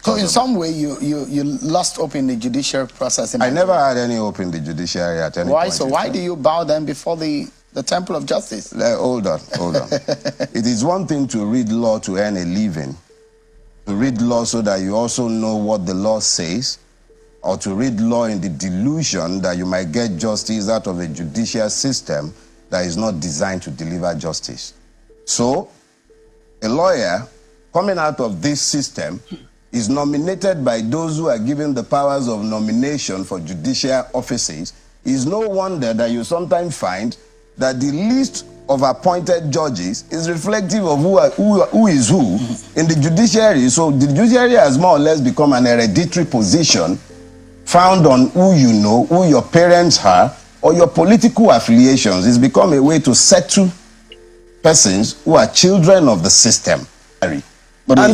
So in some way, you lost hope in the judicial process. I never had any hope in the judiciary at any point. Why? So why do you bow then before the temple of justice? Hold on. It is one thing to read law to earn a living, to read law so that you also know what the law says, or to read law in the delusion that you might get justice out of a judicial system that is not designed to deliver justice. So, a lawyer coming out of this system is nominated by those who are given the powers of nomination for judicial offices. It's no wonder that you sometimes find that the list of appointed judges is reflective of who is who in the judiciary. So the judiciary has more or less become an hereditary position found on who you know, who your parents are, or your political affiliations. It's become a way to settle persons who are children of the system. And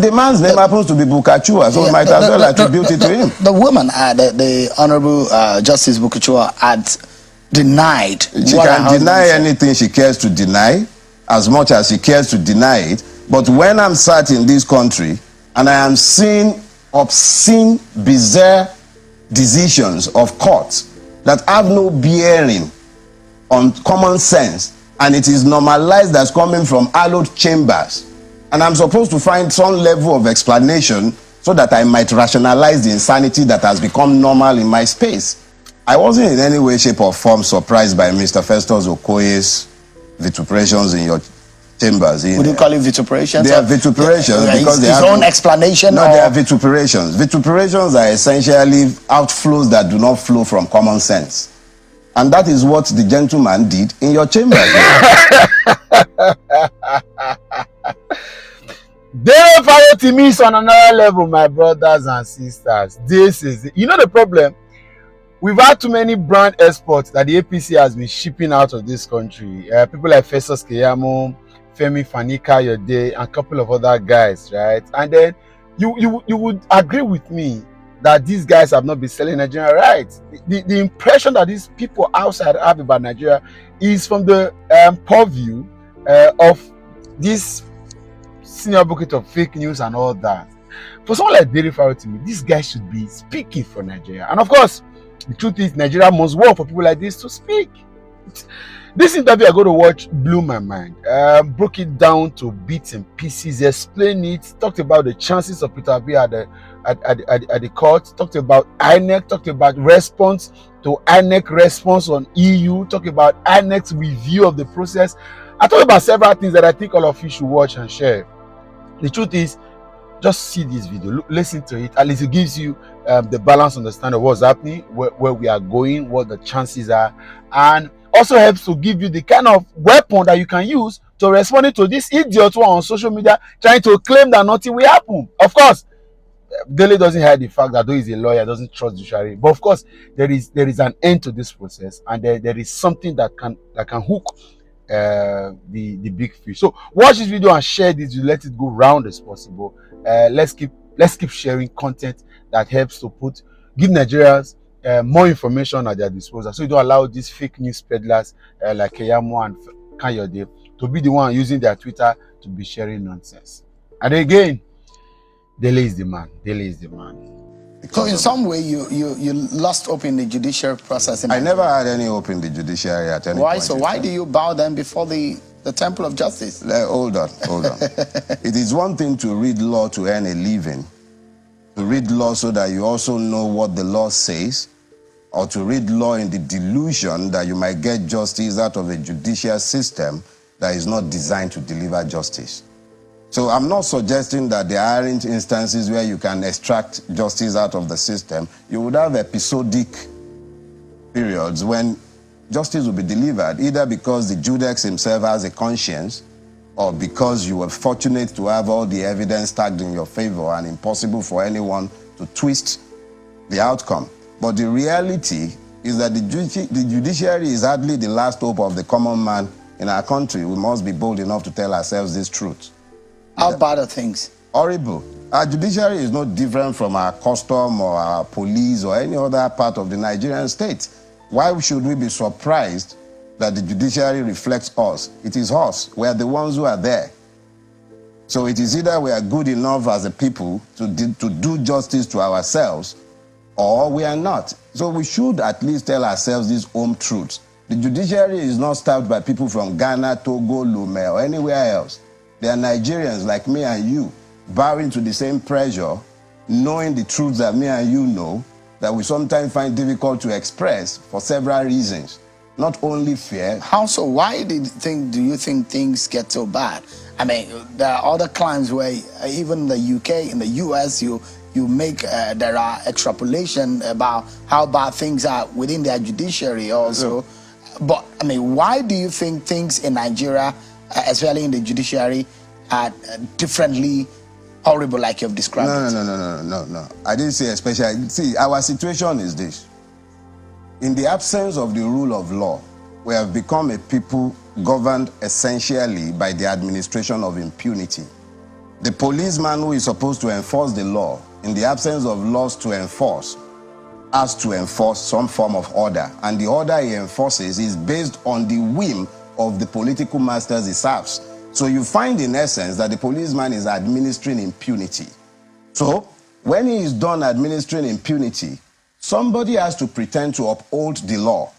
the man's name happens to be Bukachua, so might as well attribute it to him. The woman, the Honorable Justice Bukachua, had denied. She can deny anything she cares to deny, as much as she cares to deny it. But when I'm sat in this country and I am seeing obscene, bizarre decisions of courts that have no bearing on common sense, and it is normalized as coming from hallowed chambers, and I'm supposed to find some level of explanation so that I might rationalize the insanity that has become normal in my space. I wasn't in any way, shape, or form surprised by Mr. Festus Okoye's vituperations in your chambers. Would you call it vituperations? They are vituperations because they have his own explanation. No, they are vituperations. Vituperations are essentially outflows that do not flow from common sense. And that is what the gentleman did in your chambers. Dele Farotimi is on another level, my brothers and sisters. This is it. You know the problem? We've had too many brand exports that the APC has been shipping out of this country. People like Festus Keyamo, Femi Fani-Kayode, and a couple of other guys, right? And then you would agree with me that these guys have not been selling Nigeria right. The impression that these people outside have about Nigeria is from the purview of this senior bucket of fake news and all that. For someone like Dele Farotimi, this guy should be speaking for Nigeria. And of course, the truth is Nigeria must work for people like this to speak. This interview I go to watch blew my mind. Broke it down to bits and pieces, explained it, talked about the chances of Peter Obi at the court, talked about INEC, talked about response to INEC response on EU, talked about INEC's review of the process. I talked about several things that I think all of you should watch and share. The truth is, just see this video, listen to it. At least it gives you the balanced understanding of what's happening, where we are going, what the chances are, and also helps to give you the kind of weapon that you can use to respond to this idiot who are on social media trying to claim that nothing will happen. Of course, Dele doesn't hide the fact that though he's a lawyer, doesn't trust Judiciary. But of course, there is an end to this process, and there is something that can hook the big fish. So watch this video and share this. You let it go round as possible. Let's keep sharing content that helps to give Nigerians more information at their disposal, so you don't allow these fake news peddlers like Keyamo and Kayode to be the one using their Twitter to be sharing nonsense. And again, Dele is the man. Dele is the man. So in some way, you lost hope in the judicial process. I never had any hope in the judiciary at any point. Why? So why do you bow then before the temple of justice? Hold on. It is one thing to read law to earn a living, to read law so that you also know what the law says, or to read law in the delusion that you might get justice out of a judicial system that is not designed to deliver justice. So I'm not suggesting that there aren't instances where you can extract justice out of the system. You would have episodic periods when justice will be delivered, either because the judex himself has a conscience, or because you were fortunate to have all the evidence stacked in your favor and impossible for anyone to twist the outcome. But the reality is that the judiciary is hardly the last hope of the common man in our country. We must be bold enough to tell ourselves this truth. How bad are things? Horrible. Our judiciary is no different from our custom or our police or any other part of the Nigerian state. Why should we be surprised that the judiciary reflects us? It is us. We are the ones who are there. So it is either we are good enough as a people to do justice to ourselves, or we are not. So we should at least tell ourselves these home truths. The judiciary is not staffed by people from Ghana, Togo, Lome, or anywhere else. They are Nigerians like me and you, bowing to the same pressure, knowing the truths that me and you know, that we sometimes find difficult to express for several reasons. Not only fear. How so? Why do you think things get so bad? I mean, there are other climes where even in the UK, in the US, you make there are extrapolation about how bad things are within their judiciary also. But I mean, why do you think things in Nigeria, especially in the judiciary, are differently horrible like you've described it? No. I didn't say especially. See, our situation is this. In the absence of the rule of law, we have become a people governed essentially by the administration of impunity. The policeman who is supposed to enforce the law, in the absence of laws to enforce, has to enforce some form of order. And the order he enforces is based on the whim of the political masters he serves. So you find in essence that the policeman is administering impunity. So when he is done administering impunity, somebody has to pretend to uphold the law,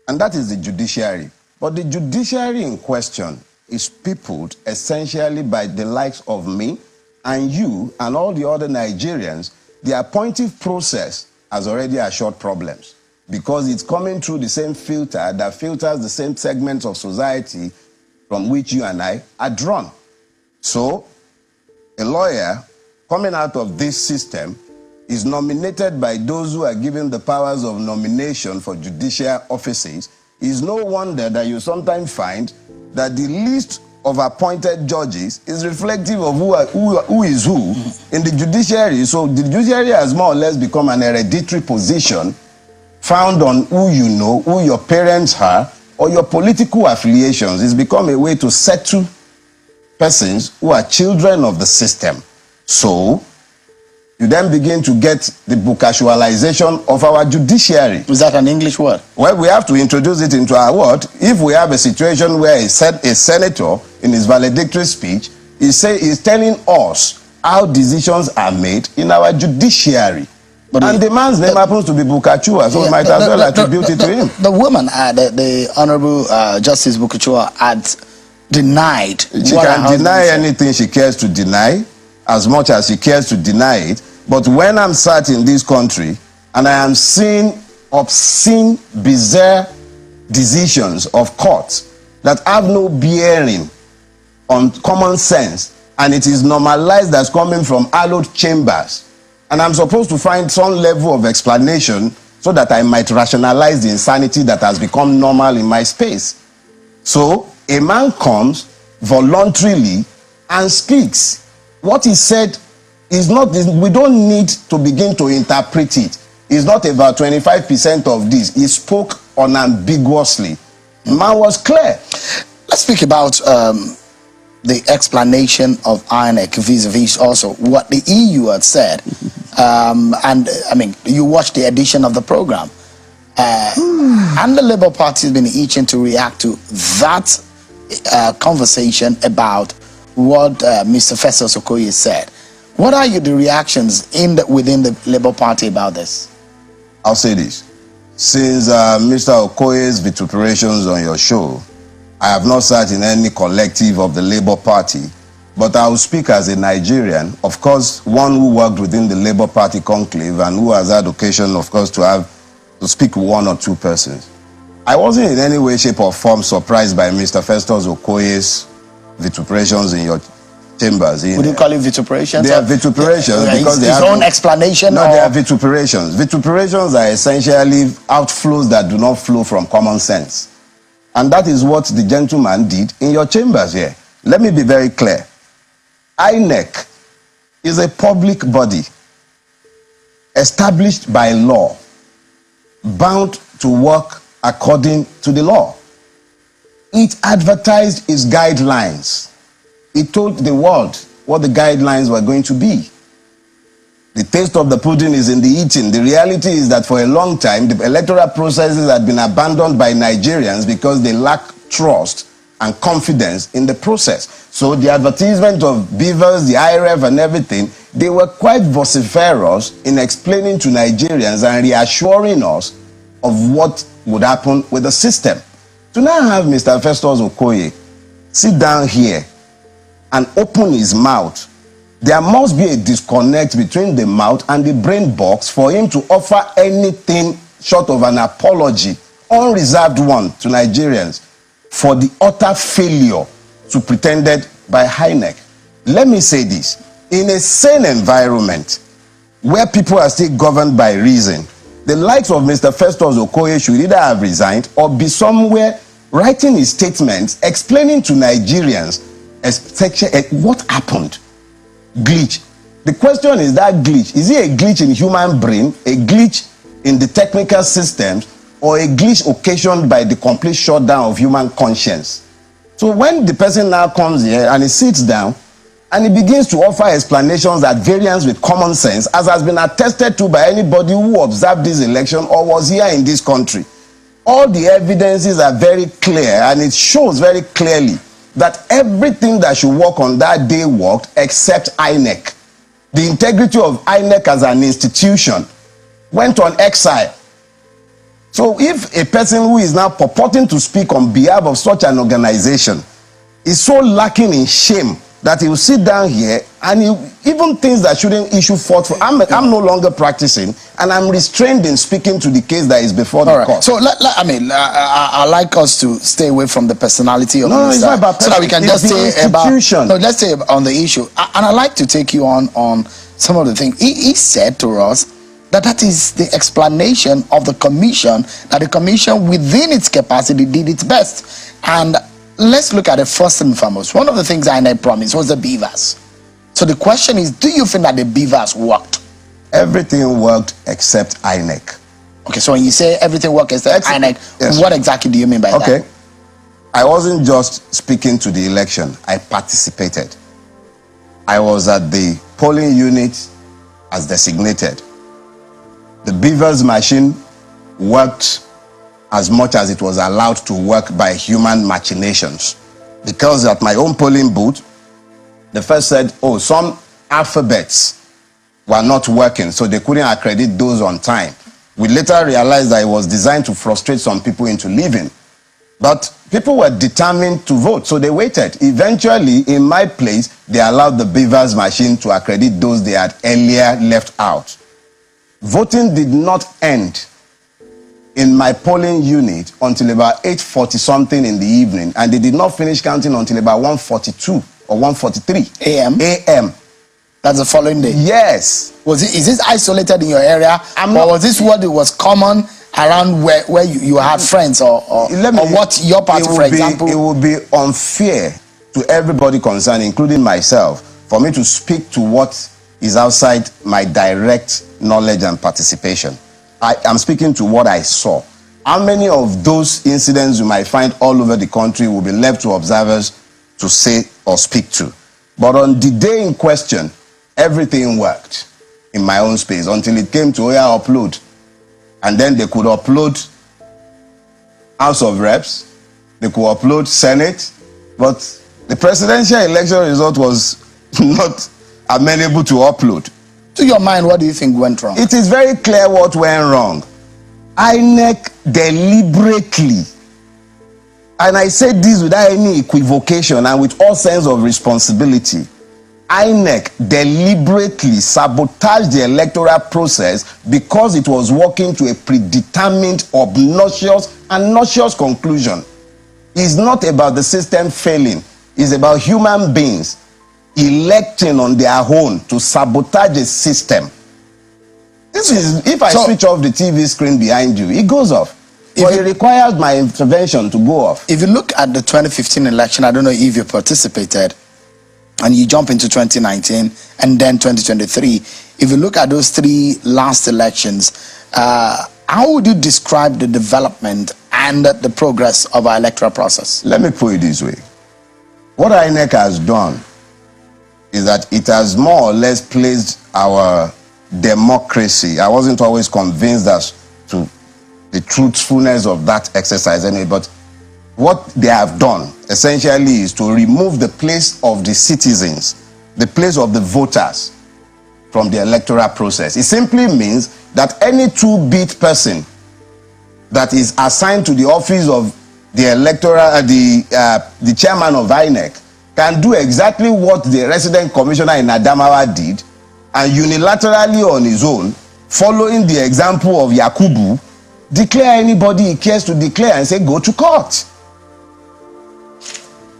and that is the judiciary. But the judiciary in question is peopled essentially by the likes of me and you and all the other Nigerians. The appointive process has already assured problems because it's coming through the same filter that filters the same segments of society from which you and I are drawn. So a lawyer coming out of this system is nominated by those who are given the powers of nomination for judicial offices. It's no wonder that you sometimes find that the list of appointed judges is reflective of who is who in the judiciary. So the judiciary has more or less become an hereditary position found on who you know, who your parents are, or your political affiliations. It's become a way to settle persons who are children of the system. So you then begin to get the bookcasualization of our judiciary. Is that an English word? Well, we have to introduce it into our word. If we have a situation where a senator, in his valedictory speech, is telling us how decisions are made in our judiciary. And the man's name happens to be Bukachua, so we might as well attribute it to him. The woman, the Honorable Justice Bukachua, had denied. She can deny anything she cares to deny, as much as she cares to deny it. But when I'm sat in this country and I am seeing obscene, bizarre decisions of courts that have no bearing on common sense, and it is normalized as coming from hallowed chambers, and I'm supposed to find some level of explanation so that I might rationalize the insanity that has become normal in my space. So a man comes voluntarily and speaks. What he said is not, we don't need to begin to interpret it. It's not about 25% of this. He spoke unambiguously. Man was clear. Let's speak about the explanation of INEC vis-a-vis also what the EU had said. And I mean, you watched the edition of the program. And the Labour Party has been itching to react to that conversation about what Mr. Festus Okoye said. What are the reactions within the Labour Party about this? I'll say this. Since Mr. Okoye's vituperations on your show, I have not sat in any collective of the Labour Party, but I will speak as a Nigerian, of course, one who worked within the Labour Party conclave and who has had occasion, of course, to speak with one or two persons. I wasn't in any way, shape, or form surprised by Mr. Festus Okoye's vituperations in your chambers. Would you call it vituperations? They are vituperations because they have his own explanation. No, they are vituperations. Vituperations are essentially outflows that do not flow from common sense. And that is what the gentleman did in your chambers here. Let me be very clear. INEC is a public body established by law, bound to work according to the law. It advertised its guidelines. It told the world what the guidelines were going to be. The taste of the pudding is in the eating. The reality is that for a long time, the electoral processes had been abandoned by Nigerians because they lack trust and confidence in the process. So the advertisement of Beavers, the IRF and everything, they were quite vociferous in explaining to Nigerians and reassuring us of what would happen with the system. To now have Mr. Festus Okoye sit down here and open his mouth, there must be a disconnect between the mouth and the brain box for him to offer anything short of an apology, unreserved one, to Nigerians for the utter failure superintended by INEC. Let me say this. In a sane environment where people are still governed by reason, the likes of Mr. Festus Okoye should either have resigned or be somewhere writing his statements explaining to Nigerians what happened. Glitch. The question is, that glitch, is it a glitch in human brain, a glitch in the technical systems, or a glitch occasioned by the complete shutdown of human conscience? So when the person now comes here and he sits down and he begins to offer explanations at variance with common sense, as has been attested to by anybody who observed this election or was here in this country, all the evidences are very clear, and it shows very clearly that everything that should work on that day worked except INEC. The integrity of INEC as an institution went on exile. So if a person who is now purporting to speak on behalf of such an organization is so lacking in shame that he will sit down here and even things that shouldn't issue forth for, I'm no longer practicing, and I'm restrained in speaking to the case that is before the court. So I like us to stay away from the personality of it's not about so that we can just say about, let's say on the issue. And I like to take you on some of the things he said to us, that is the explanation of the commission, that the commission within its capacity did its best. And let's look at it first and foremost. One of the things INEC promised was the beavers. So the question is, do you think that the beavers worked? Everything worked except INEC. Okay, so when you say everything worked except INEC, yes, what exactly do you mean by that? Okay, I wasn't just speaking to the election, I participated. I was at the polling unit as designated. The beavers machine worked as much as it was allowed to work by human machinations. Because at my own polling booth, the first said, oh, some alphabets were not working, so they couldn't accredit those on time. We later realized that it was designed to frustrate some people into leaving. But people were determined to vote, so they waited. Eventually, in my place, they allowed the beavers machine to accredit those they had earlier left out. Voting did not end in my polling unit until about 8:40 something in the evening, and they did not finish counting until about 1:42 or 1:43 a.m. That's the following day. Yes. Is this isolated in your area, or was this what it was common around where you had friends, or what your party, for example? It would be unfair to everybody concerned, including myself, for me to speak to what is outside my direct knowledge and participation. I am speaking to what I saw. How many of those incidents you might find all over the country will be left to observers to say or speak to? But on the day in question, everything worked in my own space until it came to upload. And then they could upload House of Reps, they could upload Senate, but the presidential election result was not amenable to upload. To your mind, what do you think went wrong? It is very clear what went wrong. INEC deliberately, and I say this without any equivocation and with all sense of responsibility, INEC deliberately sabotaged the electoral process because it was working to a predetermined, obnoxious and nauseous conclusion. It's not about the system failing. It's about human beings electing on their own to sabotage a system. This is, if I switch off the TV screen behind you, it goes off. But it requires my intervention to go off. If you look at the 2015 election, I don't know if you participated, and you jump into 2019 and then 2023, if you look at those three last elections, how would you describe the development and the progress of our electoral process? Let me put it this way. What INEC has done is that it has more or less placed our democracy. I wasn't always convinced as to the truthfulness of that exercise anyway, but what they have done essentially is to remove the place of the citizens, the place of the voters from the electoral process. It simply means that any two-bit person that is assigned to the office of the electoral, the chairman of INEC can do exactly what the resident commissioner in Adamawa did, and unilaterally on his own, following the example of Yakubu, declare anybody he cares to declare and say, go to court.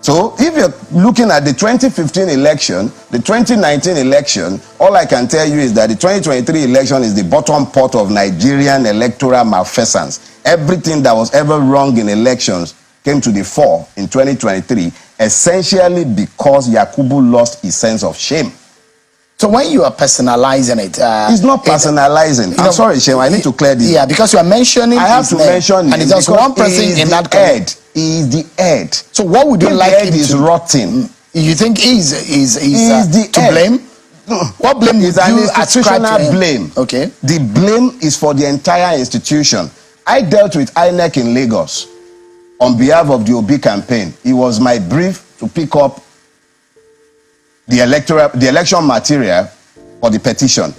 So if you're looking at the 2015 election, the 2019 election, all I can tell you is that the 2023 election is the bottom pot of Nigerian electoral malfeasance. Everything that was ever wrong in elections came to the fore in 2023, essentially because Yakubu lost his sense of shame. So when you are personalizing it, it's not personalizing. I'm sorry, Shem, I need to clear this. Yeah, because you are mentioning. I have to mention, and it's just one person in that head. He is the head. So what would you like him to? Is rotten. You think he's the to head. Blame? What blame is would an you institutional ascribe to him? blame? Okay. The blame is for the entire institution. I dealt with INEC in Lagos on behalf of the Obi campaign. It was my brief to pick up the election material for the petition.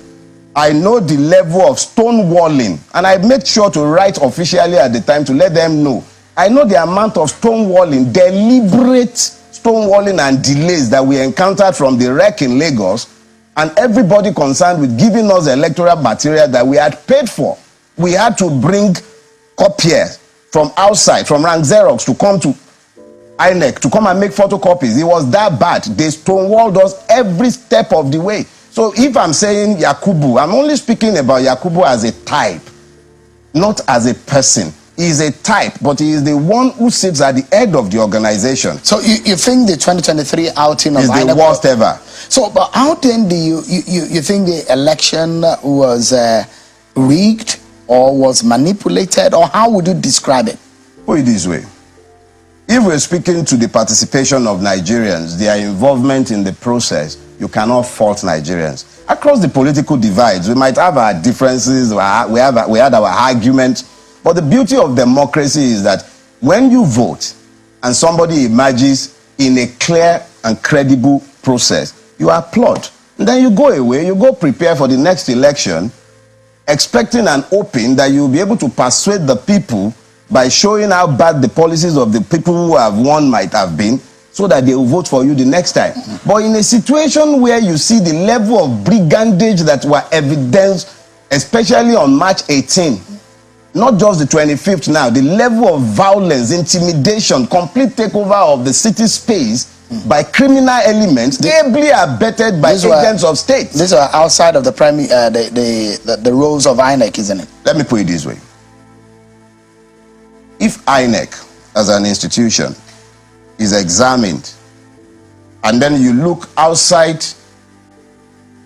I know the level of stonewalling, and I made sure to write officially at the time to let them know. I know the amount of stonewalling, deliberate stonewalling and delays that we encountered from the wreck in Lagos, and everybody concerned with giving us electoral material that we had paid for. We had to bring copiers from outside, from Rank Xerox, to come to INEC, to come and make photocopies. It was that bad. They stonewalled us every step of the way. So if I'm saying Yakubu, I'm only speaking about Yakubu as a type, not as a person. He is a type, but he is the one who sits at the head of the organization. So you think the 2023 outing of is the worst ever? So, but how then do you think the election was rigged or was manipulated, or how would you describe it? Put it this way. If we're speaking to the participation of Nigerians, their involvement in the process, you cannot fault Nigerians. Across the political divides, we might have our differences, we had our arguments, but the beauty of democracy is that when you vote and somebody emerges in a clear and credible process, you applaud. And then you go away, you go prepare for the next election, expecting and hoping that you'll be able to persuade the people by showing how bad the policies of the people who have won might have been, so that they will vote for you the next time. But in a situation where you see the level of brigandage that were evidenced, especially on March 18, not just the 25th now, the level of violence, intimidation, complete takeover of the city space by criminal elements, ably abetted by agents of state. These are outside of the roles of INEC, isn't it? Let me put it this way. If INEC, as an institution, is examined, and then you look outside,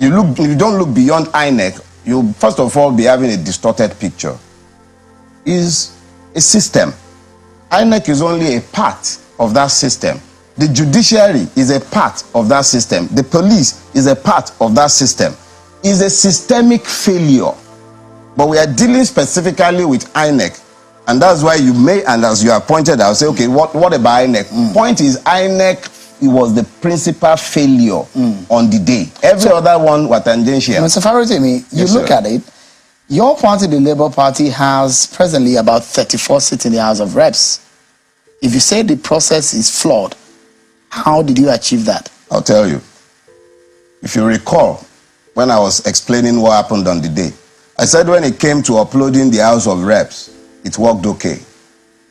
you don't look beyond INEC, you'll first of all be having a distorted picture. Is a system. INEC is only a part of that system. The judiciary is a part of that system. The police is a part of that system. It's a systemic failure. But we are dealing specifically with INEC. And that's why you may, and as you have pointed out, say, okay, what about INEC? Point is, INEC, it was the principal failure on the day. Every other one was tangential. Mr. Farotimi, you look at it, your party, the Labour Party, has presently about 34 seats in the House of Reps. If you say the process is flawed, how did you achieve that? I'll tell you. If you recall, when I was explaining what happened on the day, I said when it came to uploading the House of Reps, it worked okay,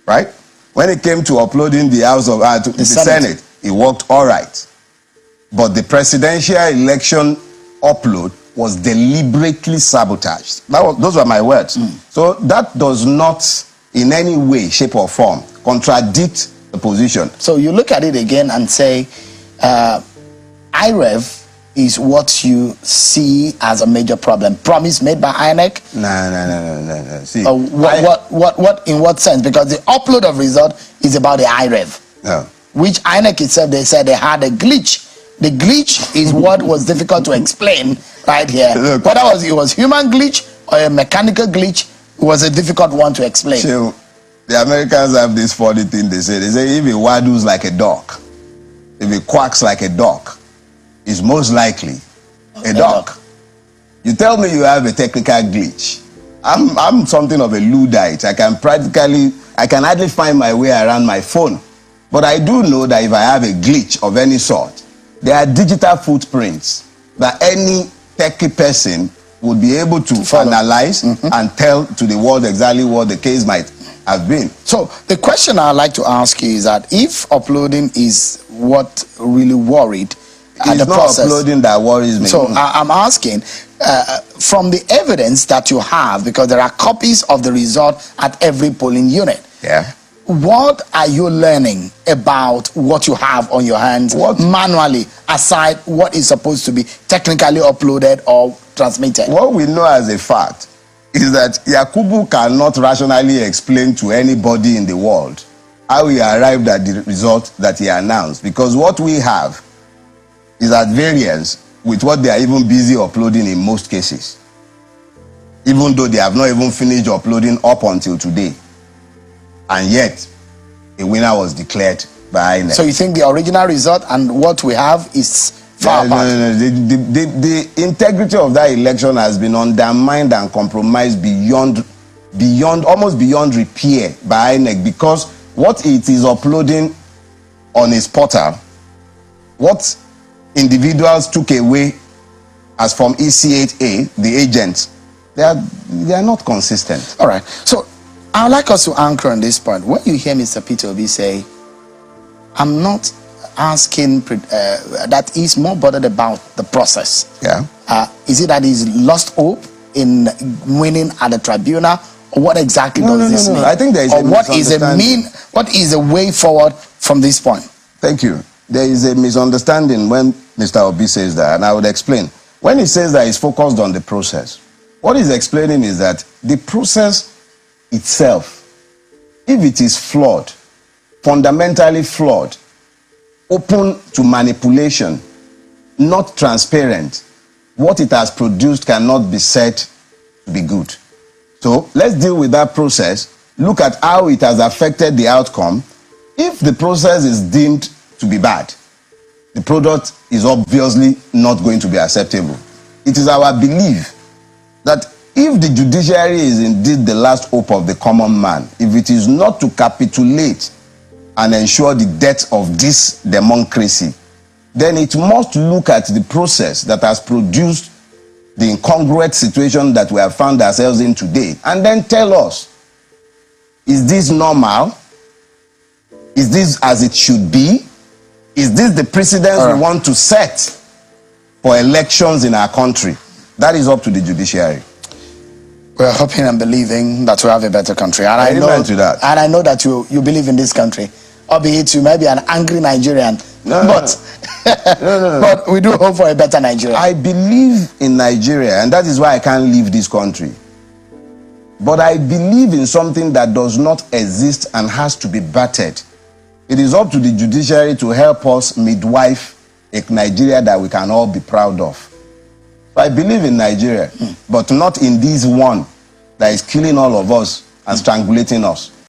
right? When it came to uploading the House of the Senate, it worked all right. But the presidential election upload was deliberately sabotaged. Those were my words. So that does not in any way, shape or form contradict the position. So you look at it again and say, IREV is what you see as a major problem. Promise made by INEC? No. See, what in what sense? Because the upload of result is about the IREV. No. Which INEC itself, they said they had a glitch. The glitch is what was difficult to explain right here. Look, whether it was human glitch or a mechanical glitch, it was a difficult one to explain. So, The Americans have this funny thing they say. They say if a waddles like a duck, if it quacks like a duck, it's most likely a duck. You tell me you have a technical glitch. I'm something of a Luddite. I can hardly find my way around my phone. But I do know that if I have a glitch of any sort, there are digital footprints that any techie person would be able to analyze and tell to the world exactly what the case might have been. So the question I'd like to ask you is that if uploading is what really worried, it's not uploading that worries me. So I'm asking, from the evidence that you have, because there are copies of the result at every polling unit. Yeah. What are you learning about what you have on your hands manually, aside what is supposed to be technically uploaded or transmitted? What we know as a fact is that Yakubu cannot rationally explain to anybody in the world how he arrived at the result that he announced, because what we have is at variance with what they are even busy uploading in most cases, even though they have not even finished uploading up until today. And yet, a winner was declared by INEC. So you think the original result and what we have is far apart? No. The integrity of that election has been undermined and compromised almost beyond repair by INEC, because what it is uploading on its portal, what individuals took away as from EC8A, the agents, they are not consistent. All right. So I would like us to anchor on this point. When you hear Mr. Peter Obi say, I'm not asking, that he's more bothered about the process. Yeah. Is it that he's lost hope in winning at the tribunal? Or what exactly does this mean? I think there is what is a way forward from this point? Thank you. There is a misunderstanding when Mr. Obi says that, and I would explain. When he says that he's focused on the process, what he's explaining is that the process itself, if it is flawed, fundamentally flawed, open to manipulation, not transparent, what it has produced cannot be said to be good. So let's deal with that process, look at how it has affected the outcome. If the process is deemed to be bad, the product is obviously not going to be acceptable. It is our belief that if the judiciary is indeed the last hope of the common man, if it is not to capitulate and ensure the death of this democracy, then it must look at the process that has produced the incongruent situation that we have found ourselves in today, and then tell us, is this normal? Is this as it should be? Is this the precedence we want to set for elections in our country? That is up to the judiciary. We're hoping and believing that we have a better country. And I know that you believe in this country. Albeit you may be an angry Nigerian. But we do hope for a better Nigeria. I believe in Nigeria, and that is why I can't leave this country. But I believe in something that does not exist and has to be battered. It is up to the judiciary to help us midwife a Nigeria that we can all be proud of. I believe in Nigeria, but not in this one that is killing all of us and strangulating us.